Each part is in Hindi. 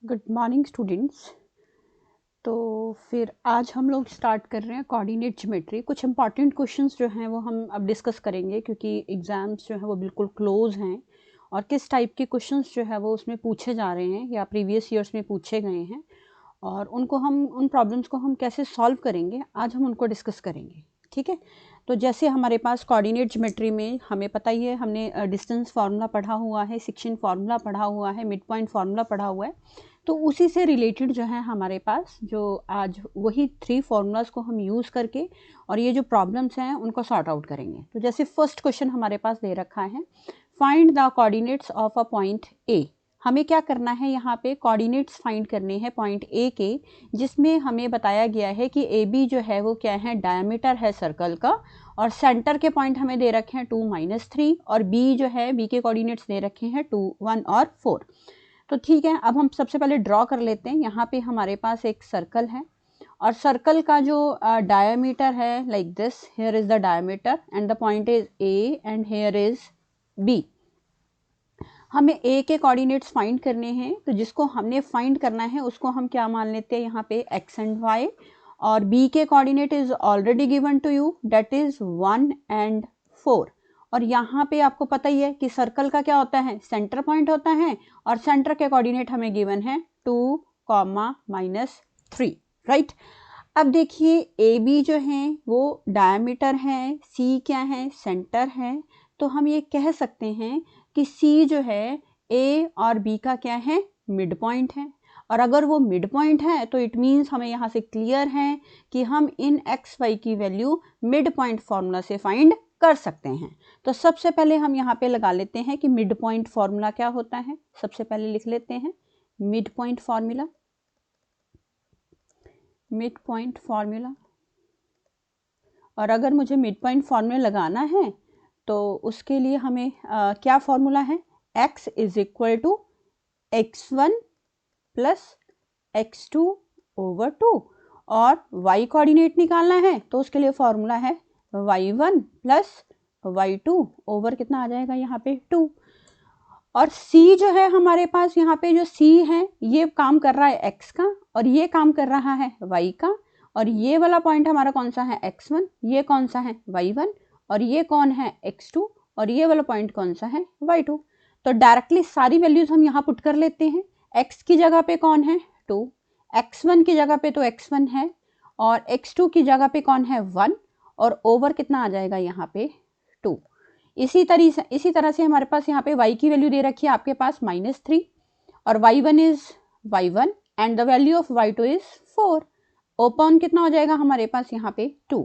Good morning students. तो फिर आज हम लोग स्टार्ट कर रहे हैं कोऑर्डिनेट ज्योमेट्री। कुछ इंपॉर्टेंट क्वेश्चंस जो हैं वो हम अब डिस्कस करेंगे क्योंकि एग्ज़ाम्स जो हैं वो बिल्कुल क्लोज हैं और किस टाइप के क्वेश्चंस जो है वो उसमें पूछे जा रहे हैं या प्रीवियस ईयर्स में पूछे गए हैं और उनको हम उन प्रॉब्लम्स को हम कैसे सॉल्व करेंगे आज हम उनको डिस्कस करेंगे। ठीक है, तो जैसे हमारे पास कोऑर्डिनेट ज्योमेट्री में हमें पता ही है, हमने डिस्टेंस फार्मूला पढ़ा हुआ है, सेक्शन फार्मूला पढ़ा हुआ है, मिड पॉइंट फार्मूला पढ़ा हुआ है। तो उसी से रिलेटेड जो है हमारे पास जो आज वही 3 फार्मूलाज को हम यूज़ करके और ये जो प्रॉब्लम्स हैं उनको सॉर्ट आउट करेंगे। तो जैसे फर्स्ट क्वेश्चन हमारे पास दे रखा है, find the coordinates of a point A. हमें क्या करना है, यहाँ पे कोऑर्डिनेट्स फाइंड करने हैं पॉइंट ए के, जिसमें हमें बताया गया है कि ए बी जो है वो क्या है, डायमीटर है सर्कल का और सेंटर के पॉइंट हमें दे रखे हैं 2 - 3 और बी जो है बी के कोऑर्डिनेट्स दे रखे हैं 2 1 और 4। तो ठीक है, अब हम सबसे पहले ड्रॉ कर लेते हैं। यहाँ पे हमारे पास एक सर्कल है और सर्कल का जो डायमीटर है like this, here is the diameter and the point is A and here is B. हमें ए के कोऑर्डिनेट्स फाइंड करने हैं, तो जिसको हमने फाइंड करना है उसको हम क्या मान लेते हैं यहाँ पे x एंड y, और b के coordinate is already given to you, that is 1 and 4। और यहाँ पे आपको पता ही है कि सर्कल का क्या होता है, सेंटर पॉइंट होता है और सेंटर के कोऑर्डिनेट हमें गिवन है 2, -3, राइट। अब देखिए ए बी जो है वो डायमीटर है, सी क्या है, सेंटर है। तो हम ये कह सकते हैं कि सी जो है ए और बी का क्या है, मिड पॉइंट है। और अगर वो मिड पॉइंट है तो इट मीन्स हमें यहाँ से क्लियर है कि हम इन एक्स वाई की वैल्यू मिड पॉइंट फार्मूला से फाइंड कर सकते हैं। तो सबसे पहले हम यहाँ पे लगा लेते हैं कि मिड पॉइंट फार्मूला क्या होता है। सबसे पहले लिख लेते हैं mid point formula. Mid point formula, और अगर मुझे मिड पॉइंट फार्मूला लगाना है तो उसके लिए हमें क्या फार्मूला है, x is equal to x1 plus x2/2 और y कोऑर्डिनेट निकालना है तो उसके लिए फार्मूला है y1 प्लस y2 ओवर कितना आ जाएगा यहाँ पे 2। और c जो है हमारे पास यहाँ पे जो c है ये काम कर रहा है x का और ये काम कर रहा है y का, और ये वाला पॉइंट हमारा कौन सा है, x1, ये कौन सा है y1, और ये कौन है x2, और ये वाला पॉइंट कौन सा है y2। तो डायरेक्टली सारी वैल्यूज हम यहाँ पुट कर लेते हैं। x की जगह पे कौन है 2, x1 की जगह पे तो x1 है और x2 की जगह पे कौन है 1, और ओवर कितना आ जाएगा यहाँ पे 2। इसी तरह से हमारे पास यहाँ पे y की वैल्यू दे रखी है आपके पास -3 और y1 is y1 and the value of y2 is 4। Open कितना हो जाएगा हमारे पास यहाँ पे 2।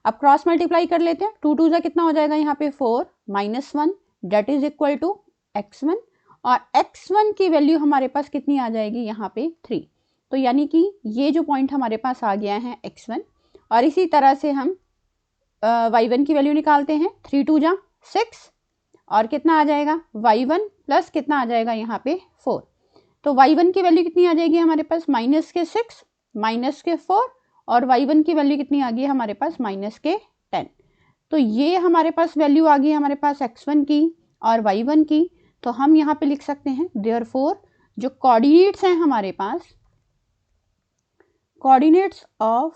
अब क्रॉस मल्टीप्लाई कर लेते हैं, 2 2 कितना हो जाएगा यहाँ पे 4 -1 date is equal to x1, और x1 की वैल्यू हमारे पास कितनी आ जाएगी यहाँ पे 3। तो यानी कि ये जो पॉइंट हमारे पास आ गया है x1, और इसी तरह से हम y1 की वैल्यू निकालते हैं, 3 2 6 और कितना आ जाएगा y1 प्लस कितना आ जाएगा यहाँ पे 4। तो y1 की वैल्यू कितनी आ जाएगी हमारे पास -6 -4, और y1 की वैल्यू कितनी आ गई हमारे पास -10। तो ये हमारे पास वैल्यू आ गई हमारे पास x1 की और y1 की। तो हम यहाँ पे लिख सकते हैं देयरफॉर जो कोऑर्डिनेट्स हैं हमारे पास, coordinates of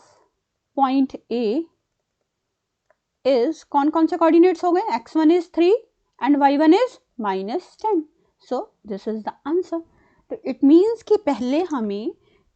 point A is कौन कौन से कोऑर्डिनेट्स हो गए, x1 is 3 and y1 is -10। So this is the answer. तो इट मीन्स कि पहले हमें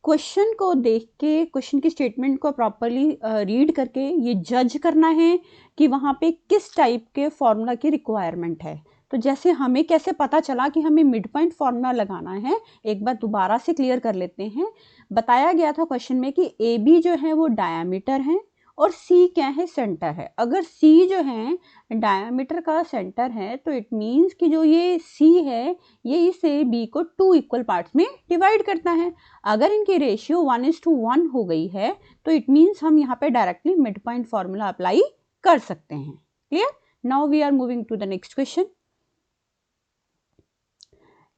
क्वेश्चन को देख के, क्वेश्चन की स्टेटमेंट को प्रॉपरली रीड करके ये जज करना है कि वहाँ पे किस टाइप के फॉर्मूला की रिक्वायरमेंट है। तो जैसे हमें कैसे पता चला कि हमें मिड पॉइंट फॉर्मूला लगाना है, एक बार दोबारा से क्लियर कर लेते हैं। बताया गया था क्वेश्चन में कि ए बी जो है वो डायमीटर है और सी क्या है, सेंटर है। अगर सी जो है डायमीटर का सेंटर है तो इट मीन्स कि जो ये सी है ये इस ए बी को 2 इक्वल पार्ट्स में डिवाइड करता है। अगर इनकी रेशियो 1:1 हो गई है तो इट मीन्स हम यहाँ पे directly mid point formula apply कर सकते हैं। Clear? Now we are moving to the next question.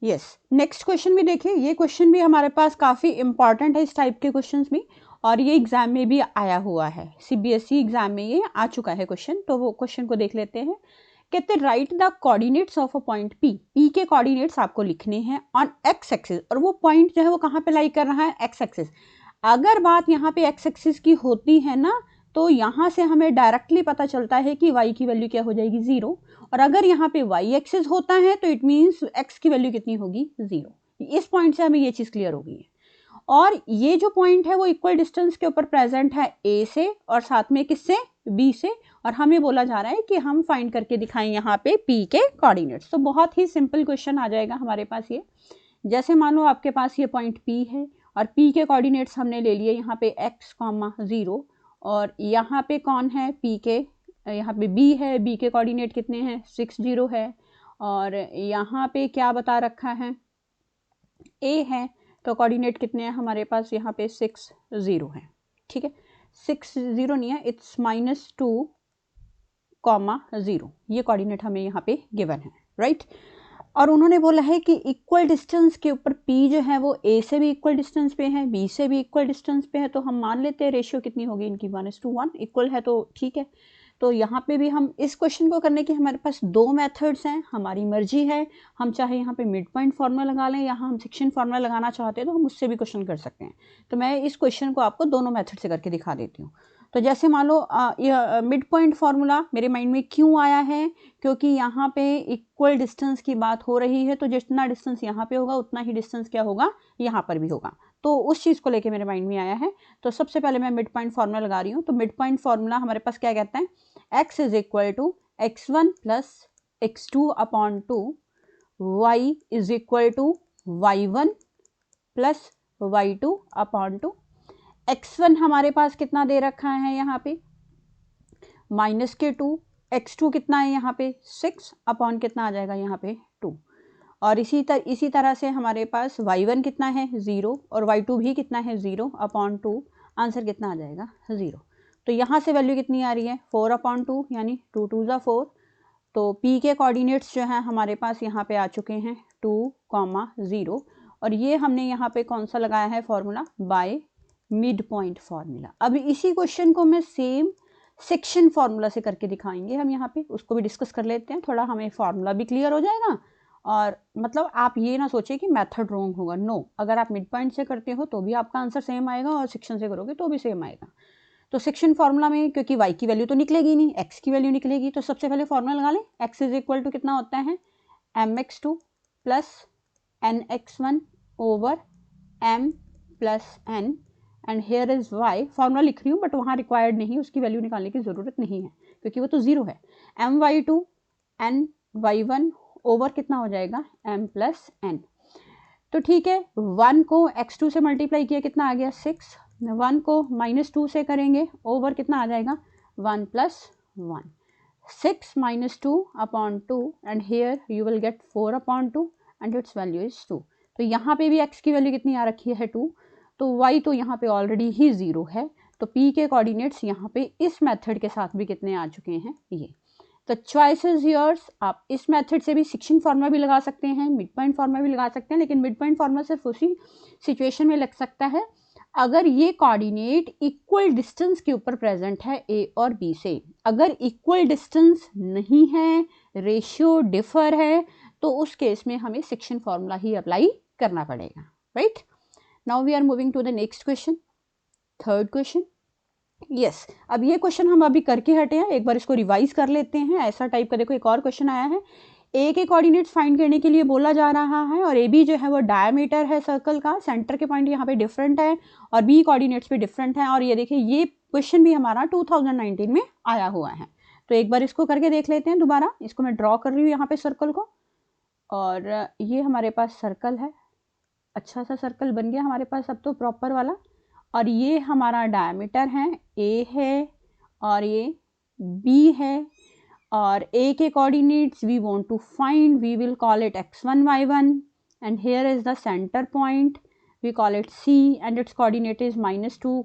Yes, next question भी देखिए, ये क्वेश्चन भी हमारे पास काफ़ी इंपॉर्टेंट है इस टाइप के क्वेश्चंस में, और ये एग्जाम में भी आया हुआ है, सीबीएसई एग्जाम में ये आ चुका है क्वेश्चन। तो वो क्वेश्चन को देख लेते हैं। कहते right the coordinates of a point P, P के कोऑर्डिनेट्स आपको लिखने हैं ऑन एक्स एक्सिस, और वो पॉइंट जो है वो कहाँ पे लाई कर रहा है, एक्स एक्सिस। अगर बात यहाँ पे एक्स एक्सिस की होती है ना, तो यहाँ से हमें डायरेक्टली पता चलता है कि y की वैल्यू क्या हो जाएगी 0, और अगर यहाँ पे y एक्सिस होता है तो इट मीन्स x की वैल्यू कितनी होगी 0। इस पॉइंट से हमें ये चीज़ क्लियर हो गई है। और ये जो पॉइंट है वो इक्वल डिस्टेंस के ऊपर प्रेजेंट है a से, और साथ में किससे, b से, और हमें बोला जा रहा है कि हम फाइंड करके दिखाएं यहाँ पे p के कोऑर्डिनेट्स। तो बहुत ही सिंपल क्वेश्चन आ जाएगा हमारे पास ये। जैसे मान लो आपके पास ये पॉइंट p है और p के कोऑर्डिनेट्स हमने ले लिए यहाँ पे x, 0, और यहाँ पे कौन है p के, यहाँ पे b है, b के कोऑर्डिनेट कितने हैं 6, 0 है, और यहाँ पे क्या बता रखा है a है, तो कोऑर्डिनेट कितने हैं हमारे पास यहाँ पे 6, 0 है। ठीक है, 6, 0 नहीं है, इट्स -2, 0, ये कोऑर्डिनेट हमें यहाँ पे गिवन है, राइट। और उन्होंने बोला है कि इक्वल डिस्टेंस के ऊपर p जो है वो a से भी इक्वल डिस्टेंस पे है, b से भी इक्वल डिस्टेंस पे है, तो हम मान लेते हैं रेशियो कितनी होगी इनकी 1:1, इक्वल है तो ठीक है। तो यहाँ पे भी हम इस क्वेश्चन को करने के हमारे पास 2 मेथड्स हैं, हमारी मर्जी है, हम चाहे यहाँ पे मिड पॉइंट फार्मूला लगा लें, यहाँ हम सेक्शन फार्मूला लगाना चाहते हैं तो हम उससे भी क्वेश्चन कर सकते हैं। तो मैं इस क्वेश्चन को आपको दोनों मेथड से करके दिखा देती हूँ। तो जैसे मान लो मिड पॉइंट फार्मूला मेरे माइंड में क्यों आया है, क्योंकि यहाँ पे इक्वल डिस्टेंस की बात हो रही है, तो जितना डिस्टेंस यहाँ पे होगा उतना ही डिस्टेंस क्या होगा यहाँ पर भी होगा, तो उस चीज़ को लेके मेरे माइंड में आया है। तो सबसे पहले मैं मिड पॉइंट फार्मूला लगा रही हूँ। तो मिड पॉइंट फार्मूला हमारे पास क्या कहता है, x is equal to x1 plus x2 upon 2, y is equal to y1 plus y2 upon 2। x1 हमारे पास कितना दे रखा है यहाँ पे -2, x2 कितना है यहाँ पे 6 अपॉन कितना आ जाएगा यहाँ पे 2, और इसी तरह से हमारे पास y1 कितना है 0 और y2 भी कितना है 0 अपॉन 2, आंसर कितना आ जाएगा 0। तो यहाँ से वैल्यू कितनी आ रही है 4 अपॉन 2, यानी 2 2 ज़ा 4। तो p के कोऑर्डिनेट्स जो हैं हमारे पास यहाँ पे आ चुके हैं 2, 0, और ये हमने यहाँ पे कौन सा लगाया है formula, bye mid point formula. अभी इसी क्वेश्चन को मैं सेम सेक्शन फार्मूला से करके दिखाएंगे हम, यहाँ पे उसको भी डिस्कस कर लेते हैं, थोड़ा हमें फार्मूला भी क्लियर हो जाएगा। और मतलब आप ये ना सोचिए कि मेथड रॉन्ग होगा, नो, अगर आप मिड पॉइंट से करते हो तो भी आपका आंसर सेम आएगा और सेक्शन से करोगे तो भी सेम आएगा। तो सेक्शन फार्मूला में क्योंकि y की वैल्यू तो निकलेगी नहीं, x की वैल्यू निकलेगी, तो सबसे पहले फार्मूला लगा लें। x इज इक्वल टू कितना होता है mx2 plus nx1 over m plus n, and here is y। Formula लिख रही हूँ बट वहाँ रिक्वायर्ड नहीं, उसकी वैल्यू निकालने की ज़रूरत नहीं है क्योंकि वो तो 0 है। my2 n y1 ओवर कितना हो जाएगा m प्लस n। तो ठीक है, 1 को x2 से मल्टीप्लाई किया कितना आ गया 6, 1 को -2 से करेंगे ओवर कितना आ जाएगा 1 plus 1, 6 -2 upon 2, and here you will get 4 upon 2 and its value is 2। तो यहाँ पे भी x की वैल्यू कितनी आ रखी है 2, तो y तो यहाँ पे ऑलरेडी ही 0 है, तो p के कोऑर्डिनेट्स यहाँ पे इस मेथड के साथ भी कितने आ चुके हैं ये। तो चॉइस इज योर्स, आप इस मेथड से भी सेक्शन फार्मूला भी लगा सकते हैं, मिड पॉइंट फार्मूला भी लगा सकते हैं, लेकिन मिड पॉइंट फार्मूला सिर्फ उसी सिचुएशन में लग सकता है अगर ये कोऑर्डिनेट इक्वल डिस्टेंस के ऊपर प्रेजेंट है a और b से। अगर इक्वल डिस्टेंस नहीं है, रेशियो डिफर है, तो उस केस में हमें सेक्शन फार्मूला ही अप्लाई करना पड़ेगा, right. Now we are moving to the next question, third question. Yes, अब ये क्वेश्चन हम अभी करके हटे हैं, एक बार इसको रिवाइज कर लेते हैं। ऐसा टाइप का देखो एक और क्वेश्चन आया है, ए के कोऑर्डिनेट्स फाइंड करने के लिए बोला जा रहा है, और ए बी जो है वो डायमीटर है सर्कल का, सेंटर के पॉइंट यहाँ पे डिफरेंट है और बी कोऑर्डिनेट्स भी डिफरेंट है। और ये देखिए ये क्वेश्चन भी हमारा 2019 में आया हुआ है। तो एक बार इसको करके देख लेते हैं दोबारा। इसको मैं ड्रॉ कर रही हूँ यहाँ पे सर्कल को, और ये हमारे पास सर्कल है, अच्छा सा सर्कल बन गया हमारे पास अब तो प्रॉपर वाला। और ये हमारा डायमीटर है, ए है और ये बी है, और ए के coordinates we want to find, we will call it x1 y1, and here is the centre point, we call it c, and its coordinate is -2,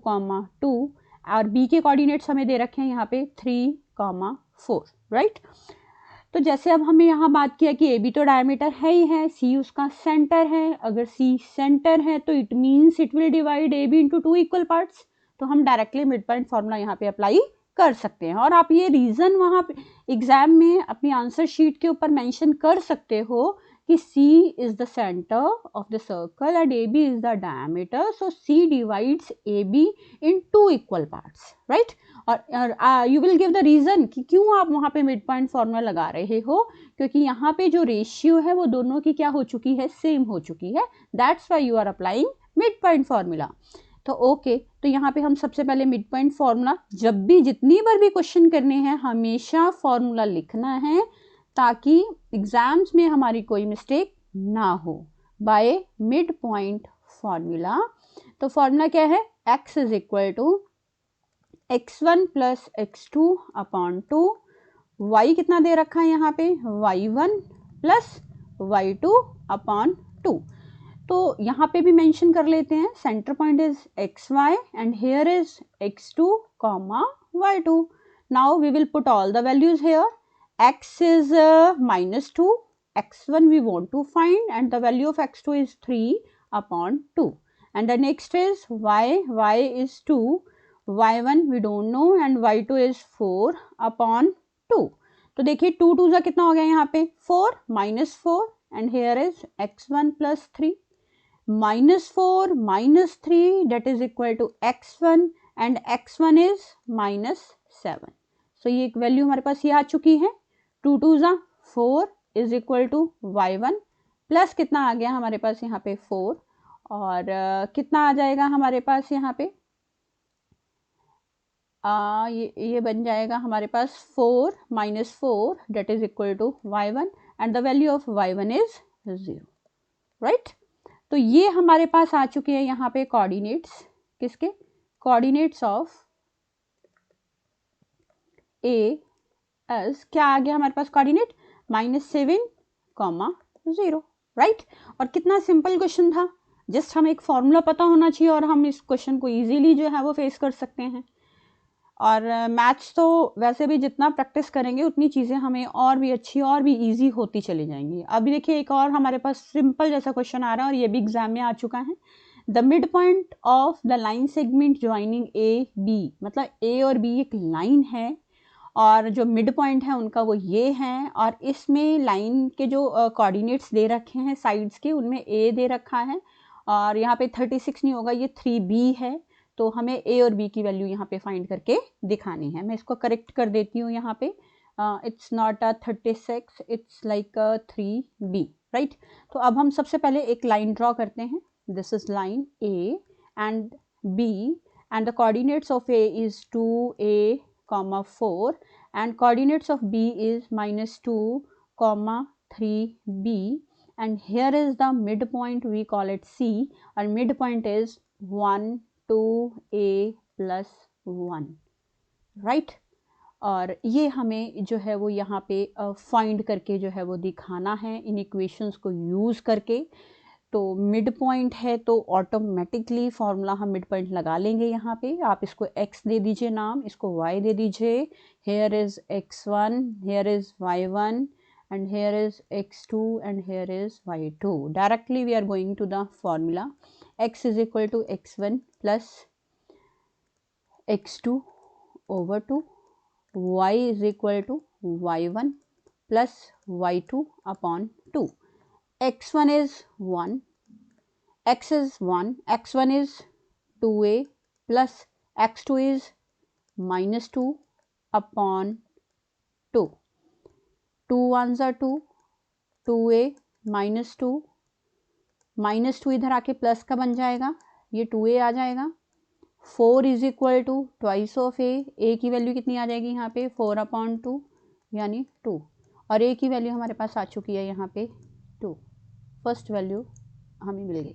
2, और b के कोऑर्डिनेट्स हमें दे रखे हैं यहाँ पे 3, 4, राइट। तो जैसे अब हमें यहाँ बात किया कि ए बी तो डायमीटर है ही है, सी उसका सेंटर है, अगर सी सेंटर है तो it means it will divide A B into 2 equal parts. तो हम डायरेक्टली मिड पॉइंट फार्मूला यहाँ पे अप्लाई कर सकते हैं। और आप ये रीज़न वहाँ पे एग्ज़ाम में अपनी आंसर शीट के ऊपर मेंशन कर सकते हो कि C is the center of the circle and AB is the diameter, so C divides AB in 2 equal parts, right? और you will give the reason कि क्यों आप वहाँ पे मिड पॉइंट फॉर्मूला लगा रहे हो, क्योंकि यहाँ पे जो रेशियो है वो दोनों की क्या हो चुकी है, सेम हो चुकी है, that's why you are applying mid point formula. तो ओके, तो यहाँ पे हम सबसे पहले मिड पॉइंट फॉर्मूला, जब भी जितनी बार भी क्वेश्चन करने हैं हमेशा फॉर्मूला लिखना है ताकि एग्जाम्स में हमारी कोई मिस्टेक ना हो। बाय मिड पॉइंट फॉर्मूला, तो फॉर्मूला क्या है, x is equal to x1 plus x2 upon 2, y कितना दे रखा है यहाँ पे, y1 प्लस y2 अपॉन 2। तो यहाँ पे भी मेंशन कर लेते हैं, centre point is x y and here is x2 comma y2। Now we will put all the values here, x is -2, x1 we want to find and the value of x2 is 3 upon 2, and the next is y is 2, y1 we don't know and y2 is 4 upon 2। तो देखिए 2 2 जा कितना हो गया यहाँ पे 4 -4 and here is x1 plus 3, -4 -3 that is equal to x1 and x1 is -7। सो ये एक वैल्यू हमारे पास ये आ चुकी है, 2 2 जा 4 is equal to y1 plus कितना आ गया हमारे पास यहाँ पे 4, और कितना आ जाएगा हमारे पास यहाँ पे ये बन जाएगा हमारे पास 4 -4 that is equal to y1 and the value of y1 is 0, right. तो ये हमारे पास आ चुके हैं यहाँ पे कोऑर्डिनेट्स, किसके, कोऑर्डिनेट्स ऑफ ए एस, क्या आ गया हमारे पास कोऑर्डिनेट, -7, 0, राइट। और कितना सिंपल क्वेश्चन था, जस्ट हमें एक फॉर्मूला पता होना चाहिए और हम इस क्वेश्चन को इजीली जो है वो फेस कर सकते हैं। और मैथ्स तो वैसे भी जितना प्रैक्टिस करेंगे उतनी चीज़ें हमें और भी अच्छी और भी इजी होती चली जाएंगी। अभी देखिए एक और हमारे पास सिंपल जैसा क्वेश्चन आ रहा है और ये भी एग्जाम में आ चुका है, the mid point of the line segment joining A B, मतलब ए और बी एक लाइन है और जो मिड पॉइंट है उनका वो ये हैं, और इसमें लाइन के जो कोऑर्डिनेट्स दे रखे हैं साइड्स के उनमें ए दे रखा है और यहाँ पे 36 नहीं होगा, ये 3b है। तो हमें ए और बी की वैल्यू यहाँ पे फाइंड करके दिखानी है। मैं इसको करेक्ट कर देती हूँ यहाँ पे, it's not 36, it's like 3b, right. तो अब हम सबसे पहले एक लाइन ड्रॉ करते हैं, this is line A and B and the coordinates of A is 2a, 4 and coordinates of b is -2, 3b, and here is the midpoint, we call it C, and midpoint is 1 2a plus 1, right। और ये हमें जो है वो यहाँ पे फाइंड करके जो है वो दिखाना है इन इक्वेशंस को यूज़ करके। तो मिड पॉइंट है तो ऑटोमेटिकली फॉर्मूला हम मिड पॉइंट लगा लेंगे यहाँ पे। आप इसको x दे दीजिए नाम, इसको y दे दीजिए, here is x1, here is y1 and here is x2 and here is y2। Directly we are going to the formula, x is equal to x1 plus x2 over 2, y is equal to y1 plus y2 upon 2। x1 is 1, x is 1, x1 is 2a plus x2 is -2 upon 2, 2 1s are 2, 2a -2, -2 इधर आके प्लस का बन जाएगा, ये 2a आ जाएगा। 4 is equal to twice of a की वैल्यू कितनी आ जाएगी यहाँ पे 4 अपॉन 2 यानी 2, और ए की वैल्यू हमारे पास आ चुकी है यहाँ पे 2, फर्स्ट वैल्यू हमें मिल गई।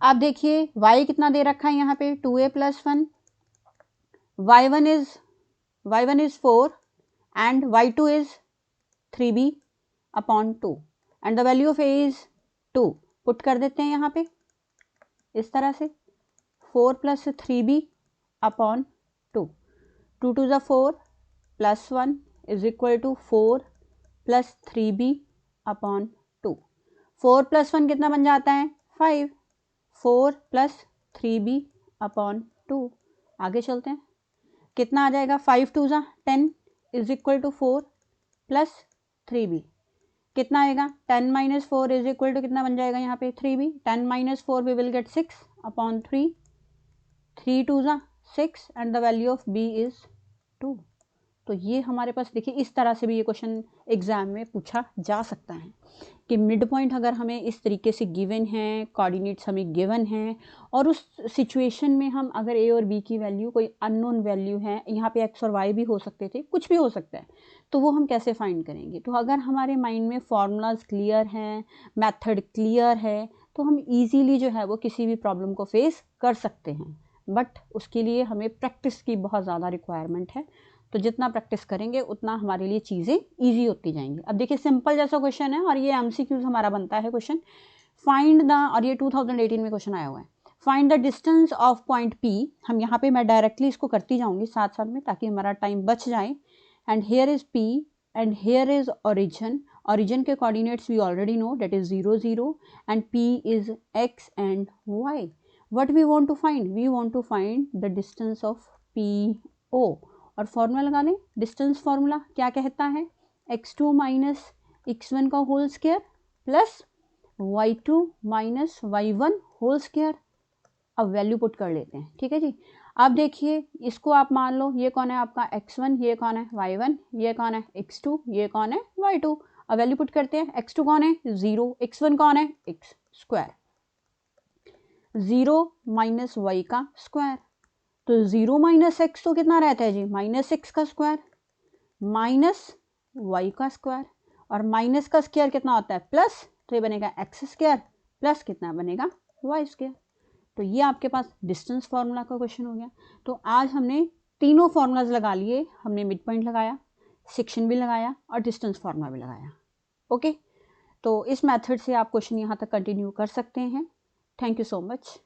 आप देखिए y कितना दे रखा है यहाँ पे 2a plus 1, y1 is 4 and y2 is 3b upon 2 and the value of a is 2। Put कर देते हैं यहाँ पे इस तरह से, 4 प्लस 3b अपॉन 2, 2 2 ज़ा 4 plus 1 is equal to 4 plus 3b upon 2। 4 plus 1 कितना बन जाता है 5, 4 प्लस 3b अपॉन 2। आगे चलते हैं, कितना आ जाएगा, 5 2 ज़ा 10 is equal to 4 plus 3b, कितना आएगा 10 माइनस 4 इज इक्वल टू कितना बन जाएगा यहाँ पे 3b, 10 minus 4 we will get 6 upon 3, 3 2 ज़ा 6 and the value of b is 2। तो ये हमारे पास देखिए इस तरह से भी ये क्वेश्चन एग्जाम में पूछा जा सकता है कि मिड पॉइंट अगर हमें इस तरीके से गिवन है, कोऑर्डिनेट्स हमें गिवन हैं और उस सिचुएशन में हम अगर ए और बी की वैल्यू कोई अननोन वैल्यू है, यहाँ पे एक्स और वाई भी हो सकते थे, कुछ भी हो सकता है, तो वो हम कैसे फाइंड करेंगे। तो अगर हमारे माइंड में फॉर्मूलाज क्लियर हैं, मेथड क्लियर है, तो हम ईजीली जो है वो किसी भी प्रॉब्लम को फेस कर सकते हैं। बट उसके लिए हमें प्रैक्टिस की बहुत ज़्यादा रिक्वायरमेंट है, तो जितना प्रैक्टिस करेंगे उतना हमारे लिए चीज़ें इजी होती जाएंगी। अब देखिए सिंपल जैसा क्वेश्चन है और ये एमसीक्यूज हमारा बनता है क्वेश्चन, फाइंड द, और ये 2018 में क्वेश्चन आया हुआ है, find the distance of point P. हम यहाँ पे मैं डायरेक्टली इसको करती जाऊँगी साथ साथ में ताकि हमारा टाइम बच जाए। And here is P and here is origin, origin के coordinates we already know that is 0 0 and P is x and y. What we want to find, we want to find the distance of P O. और फॉर्मूला लगा लें, डिस्टेंस फॉर्मूला क्या कहता है, x2 माइनस x1 का whole square plus y2 minus y1 whole square. अब वैल्यू पुट कर लेते हैं, ठीक है जी। अब देखिए इसको आप मान लो ये कौन है आपका x1, ये कौन है y1, ये कौन है x2, ये कौन है y2। अब वैल्यू पुट करते हैं, x2 कौन है 0, x1 कौन है x स्क्वायर, 0 माइनस y का स्क्वायर, तो 0 माइनस एक्स तो कितना रहता है जी माइनस एक्स का स्क्वायर माइनस वाई का स्क्वायर, और माइनस का स्क्वायर कितना होता है प्लस, तो ये बनेगा एक्स स्क्वायर प्लस कितना बनेगा वाई स्क्वायर। तो ये आपके पास डिस्टेंस फार्मूला का क्वेश्चन हो गया। तो आज हमने तीनों फार्मूलाज लगा लिए, हमने मिड पॉइंट लगाया, सेक्शन भी लगाया और डिस्टेंस फार्मूला भी लगाया। ओके, तो इस मेथड से आप क्वेश्चन यहाँ तक कंटिन्यू कर सकते हैं। Thank you so much.